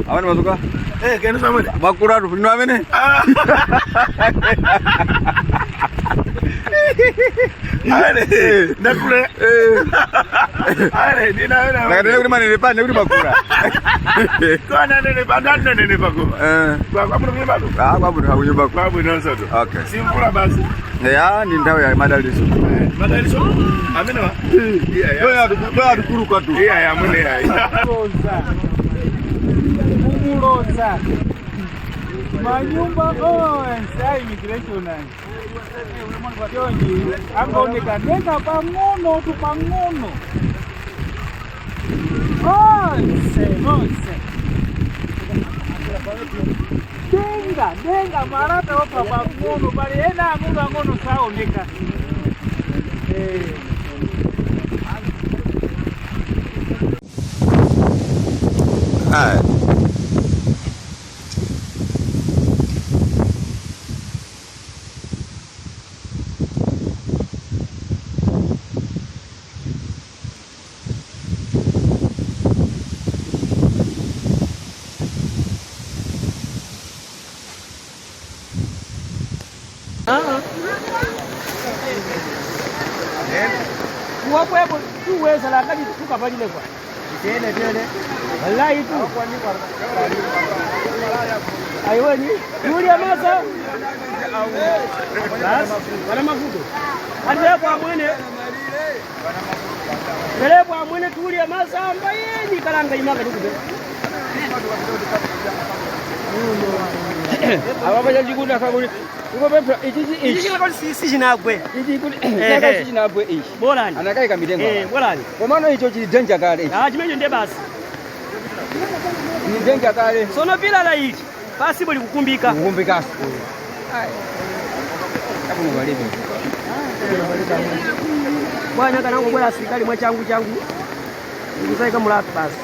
Amene mazuka? Kenu samwe. Bakuratu fulino amene? Ale, nakule. Ale, dina wena. Nakatele kuti manene pa kuti bakura. Kona nene pa nene bakura. Kwa mwe bado. Kwa mwe hakuyo bakura. Kwa mwe nonsoto. Okay. Simfula basi. Ya ni ndawo ya madaliso. Madaliso? Amene wa? Ya dukuru kwa tu. Ya mwene ya. Kumuloza. Manyumba sa immigration nani. Jonji angaoneka nenda pang'ono tu pang'ono. Onse. Denga marata wapa pang'ono bali ena ngono saoneka. Wapo tuweza lakini tukapajile kwa. Tele. Wallahi tu. Aiweni, yule amasa. Wana mafuto. Hadi kwa mwene. Pele kwa mwene tuli amasa ambaye ni karanga imaka dukube. Ababaje jikunda kaburi. Uko pepa ichi kwa sisi jinagwe. Ichi kuti sisi jinagwe ichi. Bolani. Anakai kamitengo. Bolani. Kwa maana hicho chi danger kale. Chimejo ndiye basi. Ni danger kale. Sono bila la ichi. Basi bali kukumbika. Kukumbika. Ai. Hapo ni walimu. Bwana kana ngobora serikali mwa changu. Nikusaika mulatu basi.